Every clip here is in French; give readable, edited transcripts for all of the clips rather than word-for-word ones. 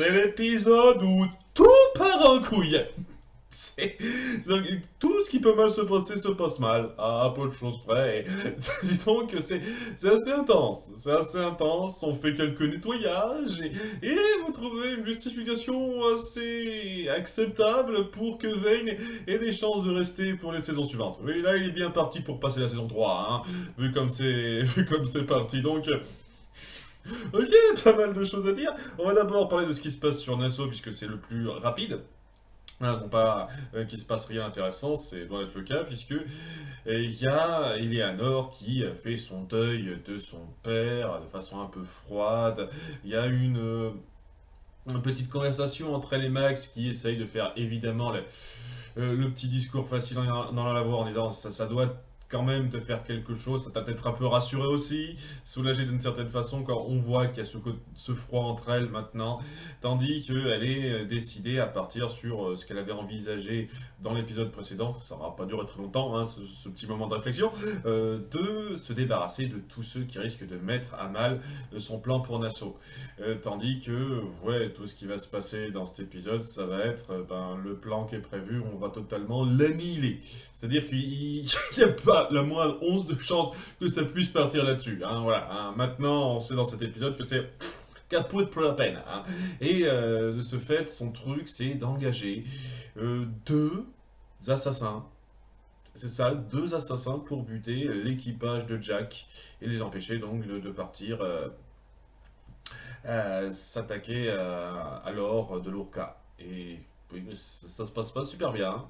c'est l'épisode où tout part en couille. Tout ce qui peut mal se passer se passe mal, à peu de choses près. Disons que c'est assez intense. C'est assez intense, on fait quelques nettoyages et vous trouvez une justification assez acceptable pour que Vayne ait des chances de rester pour les saisons suivantes. Oui, là il est bien parti pour passer la saison 3, hein, vu comme c'est parti. Donc, ok, pas mal de choses à dire. On va d'abord parler de ce qui se passe sur Nassau puisque c'est le plus rapide. Non pas qu'il se passe rien d'intéressant, c'est doit être le cas, puisque il y a Eleanor qui fait son deuil de son père de façon un peu froide. Il y a une petite conversation entre elle et Max qui essaye de faire évidemment le petit discours facile dans la voix en disant ça doit quand même te faire quelque chose, ça t'a peut-être un peu rassuré aussi, soulagé d'une certaine façon quand on voit qu'il y a ce froid entre elles maintenant, tandis qu'elle est décidée à partir sur ce qu'elle avait envisagé dans l'épisode précédent, ça n'aura pas duré très longtemps, hein, ce petit moment de réflexion, de se débarrasser de tous ceux qui risquent de mettre à mal son plan pour Nassau. Tandis que, ouais, tout ce qui va se passer dans cet épisode, ça va être le plan qui est prévu, on va totalement l'annihiler. C'est-à-dire qu'il n'y a pas la moindre once de chance que ça puisse partir là-dessus. Hein, voilà, hein. Maintenant, on sait dans cet épisode que c'est caput pour la peine. Hein. Et de ce fait, son truc, c'est d'engager deux assassins. C'est ça, deux assassins pour buter l'équipage de Jack et les empêcher donc de partir s'attaquer à l'or de l'Urka. Et oui, mais ça se passe pas super bien. Hein.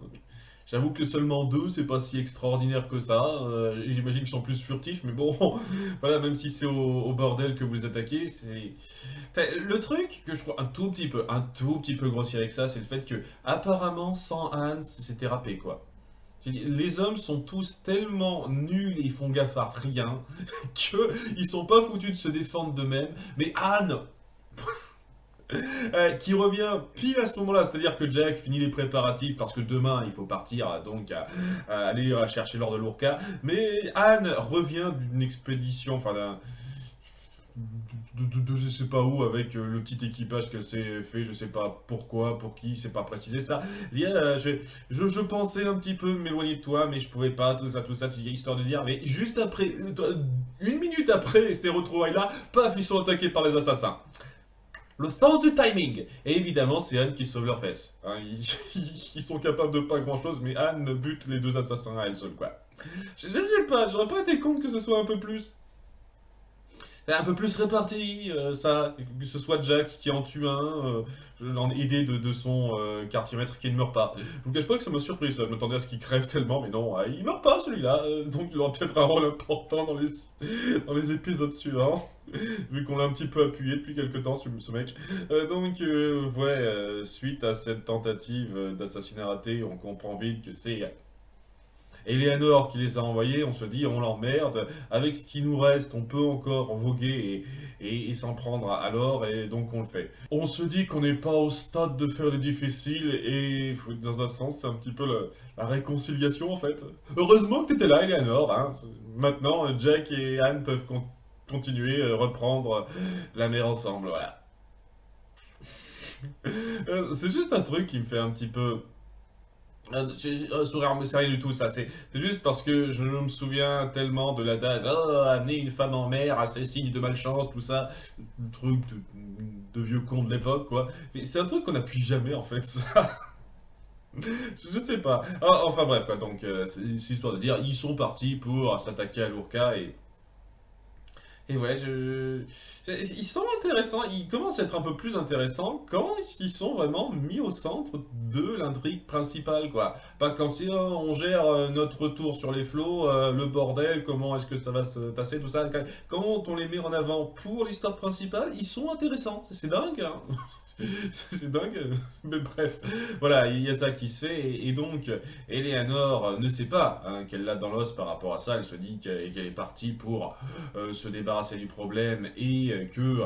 J'avoue que seulement deux, c'est pas si extraordinaire que ça. J'imagine qu'ils sont plus furtifs, mais bon, voilà, même si c'est au bordel que vous les attaquez, c'est... Enfin, le truc que je trouve un tout petit peu grossier avec ça, c'est le fait que, apparemment, sans Anne, c'était râpé, quoi. Les hommes sont tous tellement nuls et ils font gaffe à rien qu'ils sont pas foutus de se défendre d'eux-mêmes. Mais Anne, qui revient pile à ce moment-là, c'est-à-dire que Jack finit les préparatifs parce que demain il faut partir donc à aller chercher l'or de l'Urka, mais Anne revient d'une expédition, enfin de je sais pas où avec le petit équipage qu'elle s'est fait, je sais pas pourquoi, pour qui, c'est pas précisé ça. Il y a, je pensais un petit peu m'éloigner de toi, mais je pouvais pas, tout ça, tu dis histoire de dire, mais juste après, une minute après ces retrouvailles-là, paf, ils sont attaqués par les assassins. Le sens du timing. Et évidemment, c'est Anne qui sauve leurs fesses. Hein, ils sont capables de pas grand-chose, mais Anne bute les deux assassins à elle seule, quoi. Je sais pas, j'aurais pas été contre que ce soit un peu plus réparti, ça, que ce soit Jack qui en tue un, dans l'idée de son quartier-maître qui ne meurt pas. Je vous cache pas que ça m'a surpris, ça, je m'attendais à ce qu'il crève tellement, mais non, il meurt pas celui-là, donc il aura peut-être un rôle important dans les épisodes suivants, vu qu'on l'a un petit peu appuyé depuis quelques temps, ce mec. Suite à cette tentative d'assassinat raté, on comprend vite que c'est Eleanor qui les a envoyés, on se dit on l'emmerde, avec ce qui nous reste, on peut encore voguer et s'en prendre à l'or, et donc on le fait. On se dit qu'on n'est pas au stade de faire les difficiles, et dans un sens, c'est un petit peu la réconciliation en fait. Heureusement que t'étais là, Eleanor, hein. Maintenant, Jack et Anne peuvent continuer, reprendre la mer ensemble, voilà. C'est juste un truc qui me fait un petit peu... sourire, mais c'est rien du tout ça, c'est juste parce que je me souviens tellement de l'adage amener une femme en mer, c'est signe de malchance, tout ça, le truc de vieux con de l'époque quoi. Mais c'est un truc qu'on n'appuie jamais en fait, ça. Je sais pas. Enfin bref quoi, donc c'est histoire de dire, ils sont partis pour s'attaquer à l'Urka et ouais, ils sont intéressants, ils commencent à être un peu plus intéressants quand ils sont vraiment mis au centre de l'intrigue principale, quoi. Pas quand c'est on gère notre retour sur les flots, le bordel, comment est-ce que ça va se tasser, tout ça. Quand on les met en avant pour l'histoire principale, ils sont intéressants. C'est dingue, hein. C'est dingue, mais bref, voilà, il y a ça qui se fait, et donc Eleanor ne sait pas hein, qu'elle l'a dans l'os par rapport à ça, elle se dit qu'elle est partie pour se débarrasser du problème et que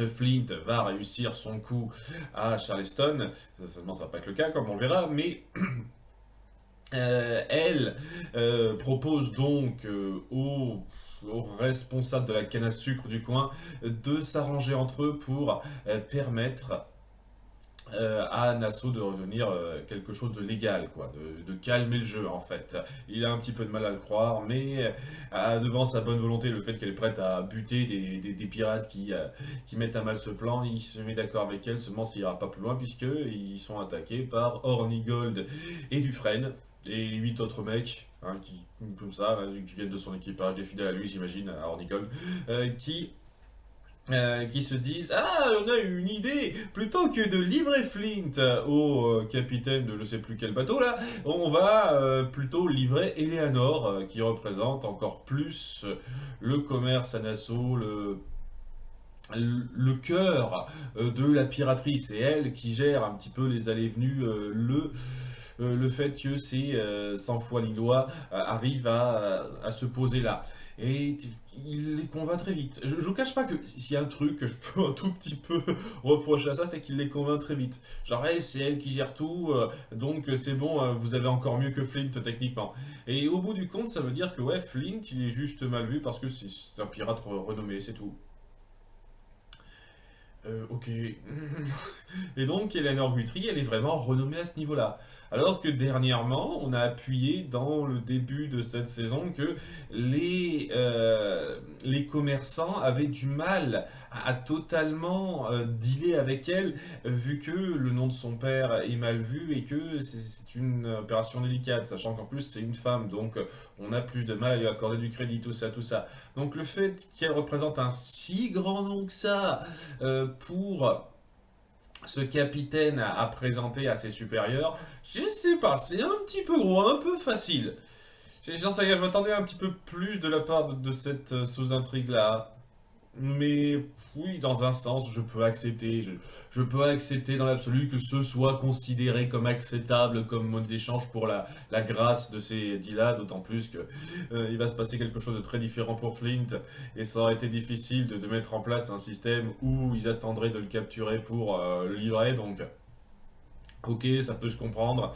Flint va réussir son coup à Charleston, ça va pas être le cas comme on le verra, mais elle propose donc aux aux responsables de la canne à sucre du coin de s'arranger entre eux pour permettre à Nassau de redevenir quelque chose de légal, quoi, de calmer le jeu en fait. Il a un petit peu de mal à le croire, mais devant sa bonne volonté, le fait qu'elle est prête à buter des pirates qui mettent à mal ce plan, il se met d'accord avec elle, seulement s'il ira pas plus loin, puisqu'ils sont attaqués par Hornigold et Dufresne, et 8 autres mecs, hein, comme ça, là, qui viennent de son équipage, des fidèles à lui, j'imagine, à Hornigold, qui se disent: Ah, on a une idée! Plutôt que de livrer Flint au capitaine de je sais plus quel bateau là, on va plutôt livrer Eleanor, qui représente encore plus le commerce à Nassau, le cœur de la piraterie. C'est elle qui gère un petit peu les allées et venues, le fait que ces 100 fois lillois arrivent à se poser là. Et il les convainc très vite. Je ne vous cache pas que s'il y a un truc que je peux un tout petit peu reprocher à ça, c'est qu'il les convainc très vite. Genre, hey, c'est elle qui gère tout, donc c'est bon, vous avez encore mieux que Flint techniquement. Et au bout du compte, ça veut dire que ouais, Flint, il est juste mal vu parce que c'est un pirate renommé, c'est tout. Ok. Et donc, Eleanor Guthrie, elle est vraiment renommée à ce niveau-là. Alors que dernièrement, on a appuyé dans le début de cette saison que les commerçants avaient du mal à totalement dealer avec elle, vu que le nom de son père est mal vu et que c'est une opération délicate, sachant qu'en plus c'est une femme, donc on a plus de mal à lui accorder du crédit, tout ça, tout ça. Donc le fait qu'elle représente un si grand nom que ça, pour ce capitaine à présenter à ses supérieurs, je sais pas, c'est un petit peu gros, un peu facile. J'en sais rien, je m'attendais un petit peu plus de la part de cette sous-intrigue-là. Mais oui, dans un sens, je peux accepter. Je peux accepter dans l'absolu que ce soit considéré comme acceptable comme mode d'échange pour la grâce de ces deals-là, d'autant plus que il va se passer quelque chose de très différent pour Flint, et ça aurait été difficile de mettre en place un système où ils attendraient de le capturer pour le livrer, donc ok, ça peut se comprendre.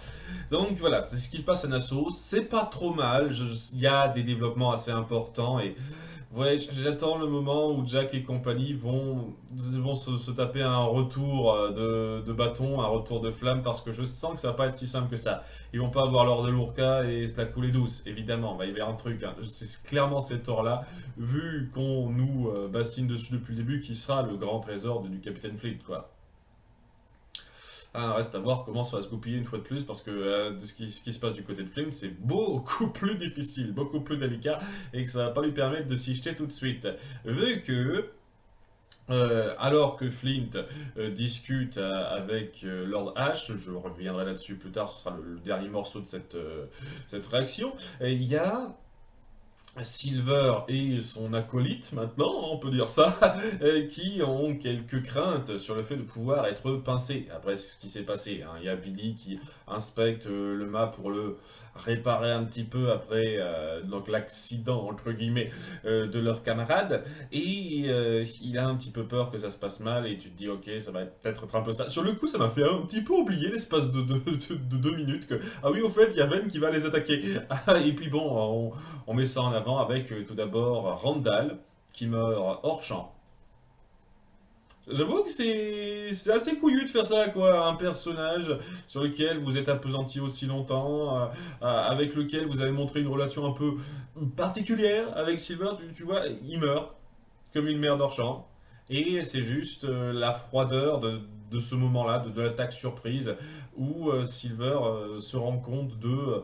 Donc voilà, c'est ce qui se passe à Nassau, c'est pas trop mal, il y a des développements assez importants, et ouais, j'attends le moment où Jack et compagnie vont se taper un retour de bâton, un retour de flamme, parce que je sens que ça va pas être si simple que ça. Ils vont pas avoir l'or de l'Urca et se la couler douce, évidemment. Va y avoir un truc, hein. C'est clairement cet or-là, vu qu'on nous bassine dessus depuis le début, qui sera le grand trésor du Capitaine Fleet, quoi. Ah, reste à voir comment ça va se goupiller une fois de plus, parce que de ce qui se passe du côté de Flint, c'est beaucoup plus difficile, beaucoup plus délicat, et que ça va pas lui permettre de s'y jeter tout de suite. Vu que, alors que Flint discute avec Lord Ash, je reviendrai là-dessus plus tard, ce sera le dernier morceau de cette réaction, et il y a Silver et son acolyte, maintenant, on peut dire ça, qui ont quelques craintes sur le fait de pouvoir être pincés après ce qui s'est passé, hein. Il y a Billy qui inspecte le mât pour le réparer un petit peu après donc l'accident, entre guillemets, de leur camarade, et il a un petit peu peur que ça se passe mal, et tu te dis, ok, ça va peut-être être un peu ça. Sur le coup, ça m'a fait un petit peu oublier l'espace de 2 minutes que, ah oui, au fait, il y a Ven qui va les attaquer. Et puis bon, on met ça en avant avec tout d'abord Randall qui meurt hors champ. J'avoue que c'est assez couillu de faire ça, quoi. Un personnage sur lequel vous êtes appesanti aussi longtemps, avec lequel vous avez montré une relation un peu particulière avec Silver, tu vois, il meurt comme une mère hors champ. Et c'est juste la froideur de ce moment-là, de l'attaque surprise, où Silver se rend compte de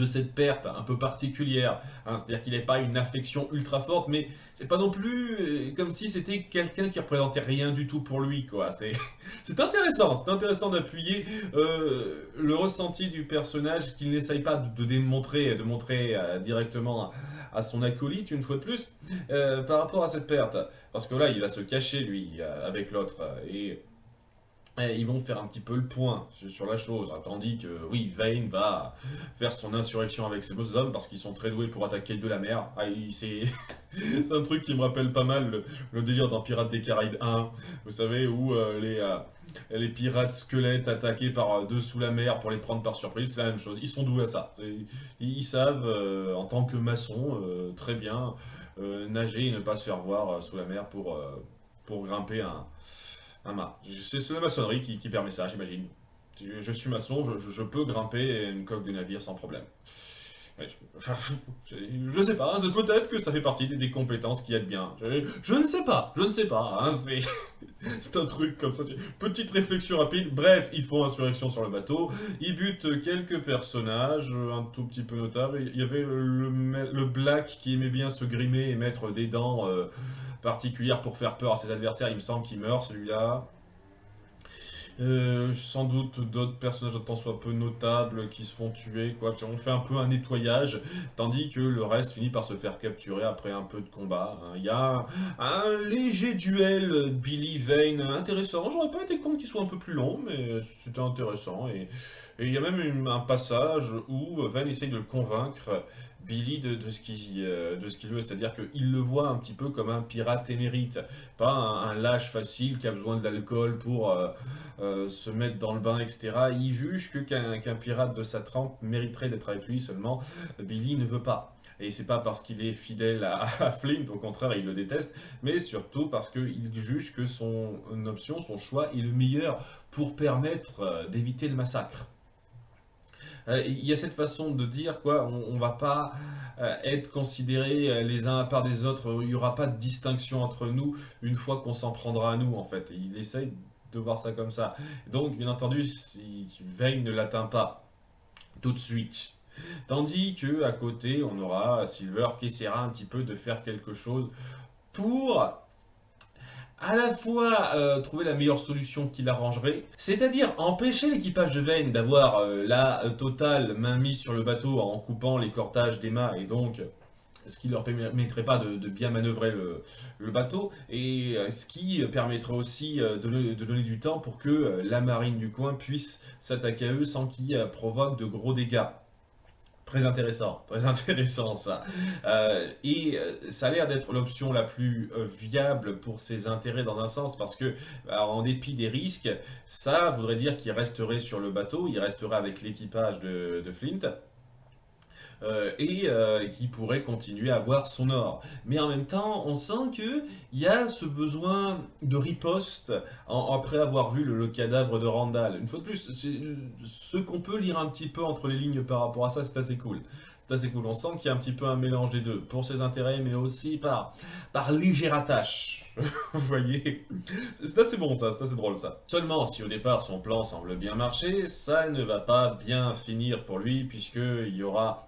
cette perte un peu particulière, hein. C'est-à-dire qu'il n'est pas une affection ultra forte, mais c'est pas non plus comme si c'était quelqu'un qui représentait rien du tout pour lui, quoi. C'est intéressant d'appuyer le ressenti du personnage qu'il n'essaye pas de démontrer, de montrer directement à son acolyte, une fois de plus, par rapport à cette perte. Parce que là, il va se cacher, lui, avec l'autre, et ils vont faire un petit peu le point sur la chose, hein, tandis que, oui, Vayne va faire son insurrection avec ses deux hommes parce qu'ils sont très doués pour attaquer de la mer. Ah, c'est c'est un truc qui me rappelle pas mal le délire dans Pirates des Caraïbes 1, vous savez, où les pirates squelettes attaqués par deux sous la mer pour les prendre par surprise, c'est la même chose. Ils sont doués à ça. Ils savent, en tant que maçons, très bien nager et ne pas se faire voir sous la mer pour grimper un mât. C'est la maçonnerie qui permet ça, j'imagine. Je suis maçon, je peux grimper une coque de navire sans problème. Ouais, enfin, je sais pas, c'est peut-être que ça fait partie des compétences qui aident bien. Je ne sais pas, je ne sais pas. Hein, c'est un truc comme ça. Petite réflexion rapide. Bref, ils font insurrection sur le bateau. Ils butent quelques personnages, un tout petit peu notables. Il y avait le Black qui aimait bien se grimer et mettre des dents particulières pour faire peur à ses adversaires. Il me semble qu'il meurt celui-là. Sans doute d'autres personnages tant soit peu notables qui se font tuer, quoi. On fait un peu un nettoyage, tandis que le reste finit par se faire capturer après un peu de combat. Hein. Il y a un léger duel Billy Vane intéressant. J'aurais pas été contre qu'il soit un peu plus long, mais c'était intéressant. Et il y a même un passage où Vane essaye de le convaincre. Billy de ce qu'il veut, c'est-à-dire qu'il le voit un petit peu comme un pirate émérite, pas un lâche facile qui a besoin de l'alcool pour se mettre dans le bain, etc. Il juge qu'un pirate de sa trempe mériterait d'être avec lui, seulement Billy ne veut pas. Et c'est pas parce qu'il est fidèle à Flint, au contraire, il le déteste, mais surtout parce qu'il juge que son option, son choix est le meilleur pour permettre d'éviter le massacre. Il y a cette façon de dire, quoi, on va pas être considérés les uns à part des autres, il n'y aura pas de distinction entre nous une fois qu'on s'en prendra à nous, en fait. Il essaye de voir ça comme ça. Donc, bien entendu, si Vayne ne l'atteint pas tout de suite. Tandis que à côté, on aura Silver qui essaiera un petit peu de faire quelque chose pour à la fois trouver la meilleure solution qui l'arrangerait, c'est-à-dire empêcher l'équipage de Vayne d'avoir la totale mainmise sur le bateau en coupant les cordages des mâts et donc ce qui leur permettrait pas de bien manœuvrer le bateau et ce qui permettrait aussi de donner du temps pour que la marine du coin puisse s'attaquer à eux sans qu'ils provoquent de gros dégâts. Très intéressant ça. Ça a l'air d'être l'option la plus viable pour ses intérêts dans un sens, parce que, alors, en dépit des risques, ça voudrait dire qu'il resterait sur le bateau, il resterait avec l'équipage de Flint, qui pourrait continuer à avoir son or. Mais en même temps, on sent qu'il y a ce besoin de riposte après avoir vu le cadavre de Randall. Une fois de plus, ce qu'on peut lire un petit peu entre les lignes par rapport à ça, c'est assez cool. C'est assez cool. On sent qu'il y a un petit peu un mélange des deux, pour ses intérêts, mais aussi par légère attache. Vous voyez? C'est assez bon ça, c'est assez drôle ça. Seulement, si au départ son plan semble bien marcher, ça ne va pas bien finir pour lui, puisqu'il y aura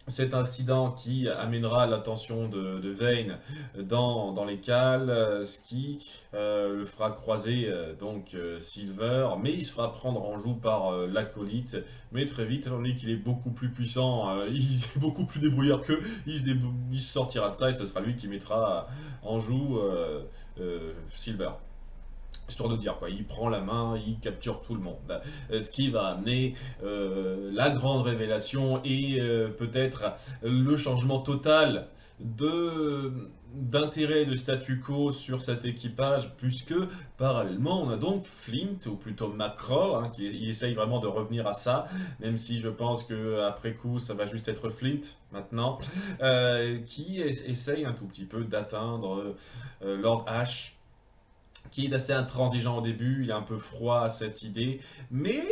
cet incident qui amènera l'attention de Vayne dans les cales, ce qui le fera croiser Silver, mais il se fera prendre en joue par l'acolyte, mais très vite, étant donné qu'il est beaucoup plus puissant, il est beaucoup plus débrouillard qu'eux, il se sortira de ça et ce sera lui qui mettra en joue Silver. Histoire de dire quoi, il prend la main, il capture tout le monde. Ce qui va amener la grande révélation et peut-être le changement total d'intérêt de statu quo sur cet équipage, puisque parallèlement on a donc Flint, ou plutôt Macro, hein, qui il essaye vraiment de revenir à ça, même si je pense que après coup ça va juste être Flint maintenant, qui essaye un tout petit peu d'atteindre Lord Ash, qui est assez intransigeant au début, il est un peu froid à cette idée, mais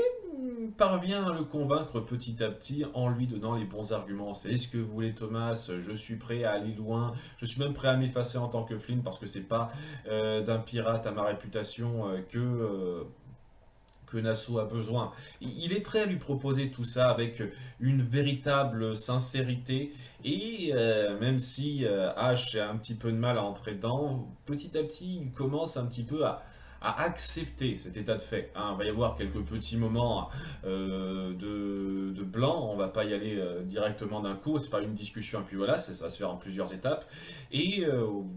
parvient à le convaincre petit à petit en lui donnant les bons arguments. C'est ce que vous voulez Thomas, je suis prêt à aller loin, je suis même prêt à m'effacer en tant que Flynn parce que c'est pas d'un pirate à ma réputation que Nassau a besoin. Il est prêt à lui proposer tout ça avec une véritable sincérité et même si Ash a un petit peu de mal à entrer dedans, petit à petit il commence un petit peu à accepter cet état de fait. Hein, il va y avoir quelques petits moments de blanc, on va pas y aller directement d'un coup, c'est pas une discussion et puis voilà, ça va se faire en plusieurs étapes. Et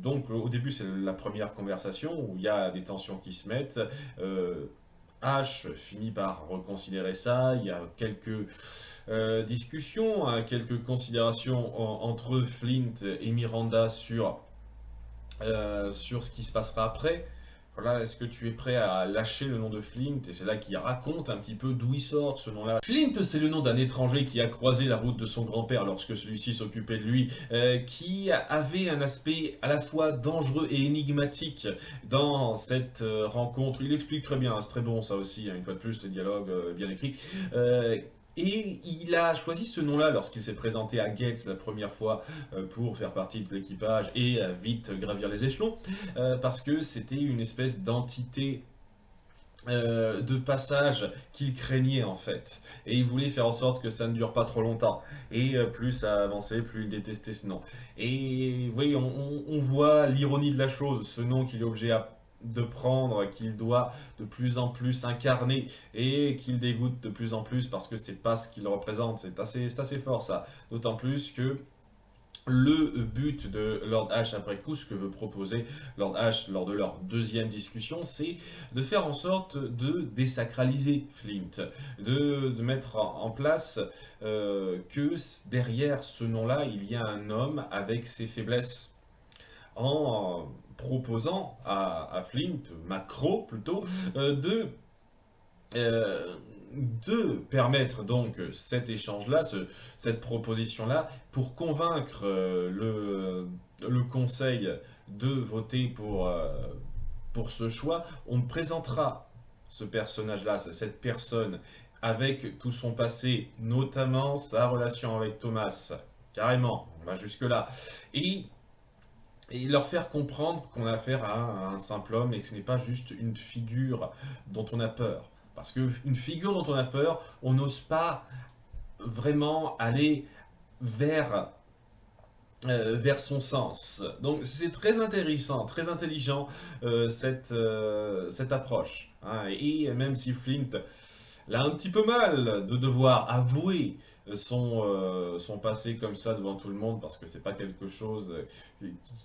donc au début c'est la première conversation où il y a des tensions qui se mettent. Ash finit par reconsidérer ça. Il y a quelques discussions, hein, quelques considérations entre Flint et Miranda sur ce qui se passera après. Voilà, est-ce que tu es prêt à lâcher le nom de Flint? Et c'est là qu'il raconte un petit peu d'où il sort ce nom-là. Flint, c'est le nom d'un étranger qui a croisé la route de son grand-père lorsque celui-ci s'occupait de lui, qui avait un aspect à la fois dangereux et énigmatique dans cette rencontre. Il explique très bien, c'est très bon ça aussi, hein, une fois de plus, le dialogue bien écrit. Et il a choisi ce nom-là lorsqu'il s'est présenté à Gates la première fois pour faire partie de l'équipage et vite gravir les échelons, parce que c'était une espèce d'entité de passage qu'il craignait en fait. Et il voulait faire en sorte que ça ne dure pas trop longtemps. Et plus ça avançait, plus il détestait ce nom. Et vous voyez, on voit l'ironie de la chose, ce nom qu'il est obligé de prendre, qu'il doit de plus en plus incarner et qu'il dégoûte de plus en plus parce que c'est pas ce qu'il représente. C'est assez fort ça. D'autant plus que le but de Lord Ash après coup, ce que veut proposer Lord Ash lors de leur deuxième discussion, c'est de faire en sorte de désacraliser Flint, de mettre en place que derrière ce nom-là, il y a un homme avec ses faiblesses, en proposant à Flint, Macro plutôt, euh, de permettre donc cet échange-là, cette proposition-là, pour convaincre le Conseil de voter pour ce choix. On présentera ce personnage-là, cette personne, avec tout son passé, notamment sa relation avec Thomas, carrément, on va jusque-là, et, et leur faire comprendre qu'on a affaire à un simple homme et que ce n'est pas juste une figure dont on a peur. Parce qu'une figure dont on a peur, on n'ose pas vraiment aller vers, vers son sens. Donc c'est très intéressant, très intelligent cette approche, hein. Et même si Flint l'a un petit peu mal de devoir avouer son passé comme ça devant tout le monde, parce que c'est pas quelque chose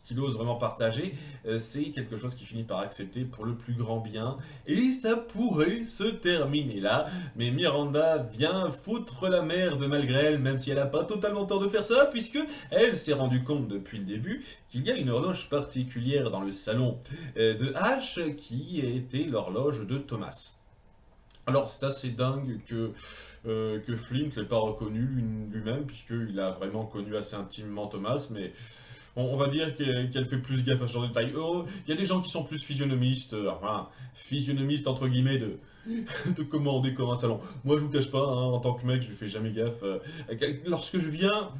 qu'il ose vraiment partager, c'est quelque chose qu'il finit par accepter pour le plus grand bien, et ça pourrait se terminer là, mais Miranda vient foutre la merde malgré elle, même si elle n'a pas totalement tort de faire ça, puisque elle s'est rendue compte depuis le début qu'il y a une horloge particulière dans le salon de Ash qui était l'horloge de Thomas. Alors c'est assez dingue que Flint ne l'ait pas reconnu lui-même, puisqu'il a vraiment connu assez intimement Thomas, mais on va dire qu'elle fait plus gaffe à ce genre de détails. Il y a des gens qui sont plus physionomistes, enfin, physionomistes entre guillemets de comment on décore un salon. Moi je vous cache pas, hein, en tant que mec, je fais jamais gaffe. Lorsque je viens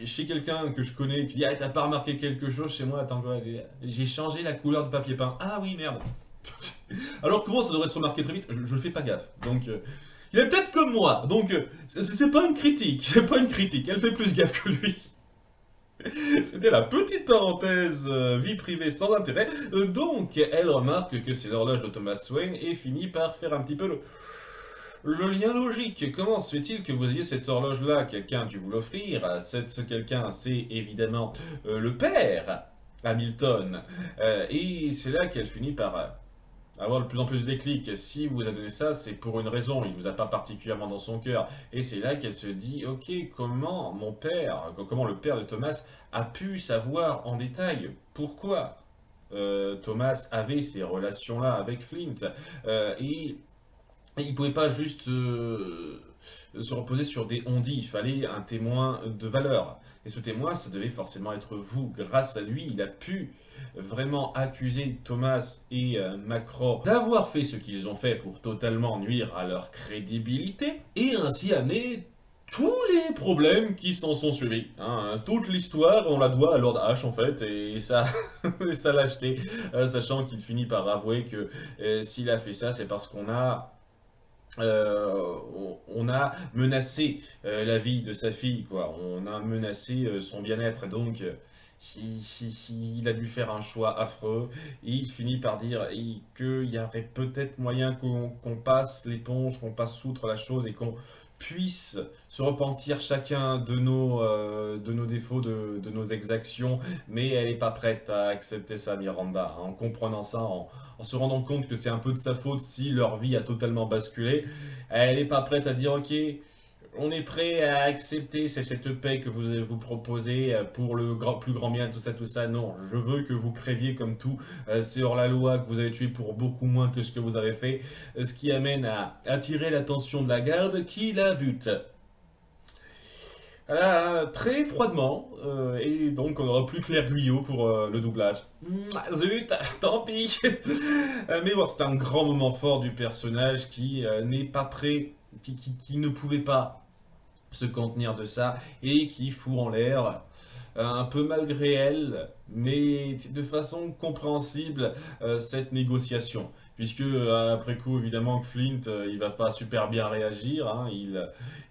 chez quelqu'un que je connais qui dit «Ah, t'as pas remarqué quelque chose chez moi? Attends quoi, j'ai changé la couleur de papier peint. Ah oui, merde!» Alors comment ça devrait se remarquer très vite? Je fais pas gaffe. Donc il est peut-être comme moi. Donc c'est pas une critique. C'est pas une critique. Elle fait plus gaffe que lui. C'était la petite parenthèse vie privée sans intérêt. Donc elle remarque que c'est l'horloge de Thomas Wayne et finit par faire un petit peu le lien logique. Comment se fait-il que vous ayez cette horloge-là? Quelqu'un a dû vous l'offrir. Ce quelqu'un, c'est évidemment le père Hamilton. Et c'est là qu'elle finit par avoir de plus en plus de déclics. Si vous a donné ça, c'est pour une raison. Il vous a pas particulièrement dans son cœur. Et c'est là qu'elle se dit, ok, comment mon père, comment le père de Thomas a pu savoir en détail pourquoi Thomas avait ces relations-là avec Flint. Et il pouvait pas juste se reposer sur des on-dit. Il fallait un témoin de valeur. Et ce témoin, ça devait forcément être vous. Grâce à lui, il a pu vraiment accuser Thomas et Macro d'avoir fait ce qu'ils ont fait pour totalement nuire à leur crédibilité et ainsi amener tous les problèmes qui s'en sont suivis. Hein. Toute l'histoire, on la doit à Lord Ash en fait, et ça, ça l'a acheté, sachant qu'il finit par avouer que s'il a fait ça, c'est parce on a menacé la vie de sa fille, quoi. On a menacé son bien-être, donc il a dû faire un choix affreux. Et il finit par dire qu'il y aurait peut-être moyen qu'on passe l'éponge, qu'on passe outre la chose et qu'on puisse se repentir chacun de nos défauts, de nos exactions, mais elle n'est pas prête à accepter ça, Miranda. En comprenant ça, en se rendant compte que c'est un peu de sa faute si leur vie a totalement basculé, elle n'est pas prête à dire ok, on est prêt à accepter cette paix que vous proposez pour le plus grand bien, tout ça. Non, je veux que vous créviez comme tout. C'est hors la loi que vous avez tué pour beaucoup moins que ce que vous avez fait. Ce qui amène à attirer l'attention de la garde qui la bute. Voilà, très froidement. Et donc on n'aura plus Claire Guyot pour le doublage. Zut, tant pis. Mais bon, c'est un grand moment fort du personnage qui n'est pas prêt, qui ne pouvait pas se contenir de ça et qui fout en l'air un peu malgré elle, mais de façon compréhensible cette négociation. Puisque après coup, évidemment, que Flint, il va pas super bien réagir, hein, il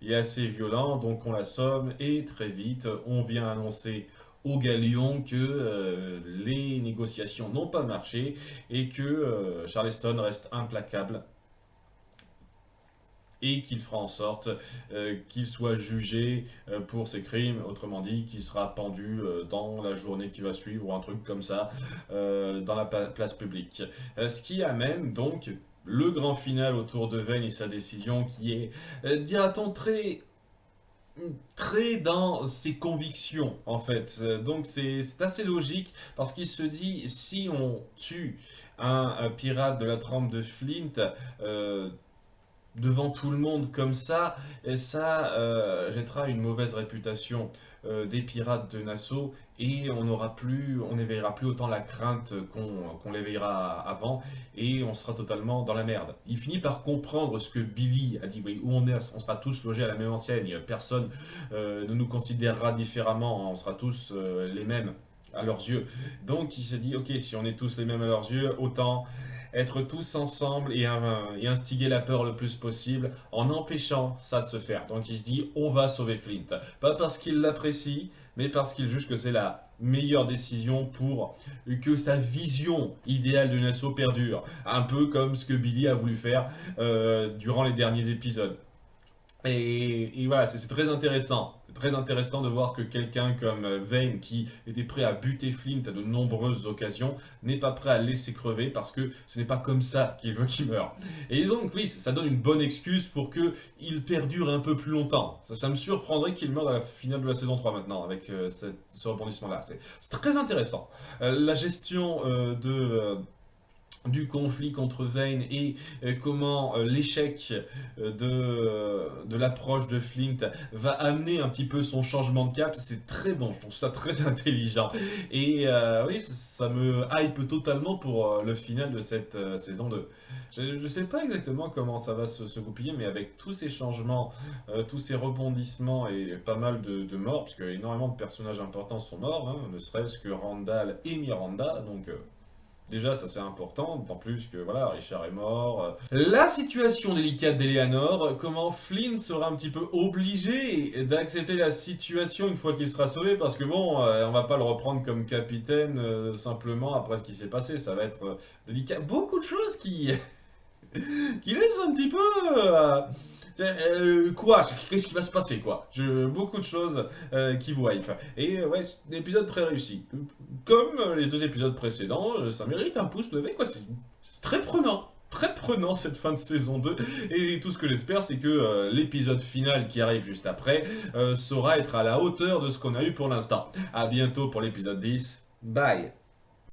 est assez violent, donc on l'assomme et très vite, on vient annoncer au Galion que les négociations n'ont pas marché et que Charleston reste implacable et qu'il fera en sorte qu'il soit jugé pour ses crimes, autrement dit qu'il sera pendu dans la journée qui va suivre ou un truc comme ça dans la place publique. Ce qui amène donc le grand final autour de Vane et sa décision qui est, dira-t-on, très dans ses convictions en fait. Donc c'est assez logique parce qu'il se dit si on tue un pirate de la trempe de Flint devant tout le monde comme ça, et ça jettera une mauvaise réputation des pirates de Nassau et on n'éveillera plus autant la crainte qu'on l'éveillera avant et on sera totalement dans la merde. Il finit par comprendre ce que Billy a dit, oui, où on est, on sera tous logés à la même enseigne, personne ne nous considérera différemment, on sera tous les mêmes à leurs yeux. Donc il s'est dit, ok, si on est tous les mêmes à leurs yeux, autant être tous ensemble et instiguer la peur le plus possible en empêchant ça de se faire. Donc il se dit, on va sauver Flint. Pas parce qu'il l'apprécie, mais parce qu'il juge que c'est la meilleure décision pour que sa vision idéale de Nassau perdure. Un peu comme ce que Billy a voulu faire durant les derniers épisodes. Et voilà, c'est très intéressant. C'est très intéressant de voir que quelqu'un comme Vane, qui était prêt à buter Flint à de nombreuses occasions, n'est pas prêt à le laisser crever parce que ce n'est pas comme ça qu'il veut qu'il meure. Et donc, oui, ça donne une bonne excuse pour qu'il perdure un peu plus longtemps. Ça me surprendrait qu'il meure dans la finale de la saison 3 maintenant, avec ce rebondissement-là. C'est très intéressant. La gestion du conflit contre Vane et comment l'échec de l'approche de Flint va amener un petit peu son changement de cap, c'est très bon, je trouve ça très intelligent. Et oui, ça me hype totalement pour le final de cette saison 2. Je sais pas exactement comment ça va se goupiller, mais avec tous ces changements, tous ces rebondissements et pas mal de morts, parce que énormément de personnages importants sont morts, hein, ne serait-ce que Randall et Miranda, donc... Déjà, ça c'est important, d'autant plus que voilà, Richard est mort. La situation délicate d'Eleanor, comment Flynn sera un petit peu obligé d'accepter la situation une fois qu'il sera sauvé, parce que bon, on va pas le reprendre comme capitaine simplement après ce qui s'est passé, ça va être délicat. Beaucoup de choses qui laissent un petit peu... quoi? Qu'est-ce qui va se passer, quoi? Beaucoup de choses qui vous hype. Et ouais, c'est un épisode très réussi. Comme les deux épisodes précédents, ça mérite un pouce levé, quoi. C'est très prenant. Très prenant cette fin de saison 2. Et tout ce que j'espère, c'est que l'épisode final qui arrive juste après saura être à la hauteur de ce qu'on a eu pour l'instant. A bientôt pour l'épisode 10. Bye!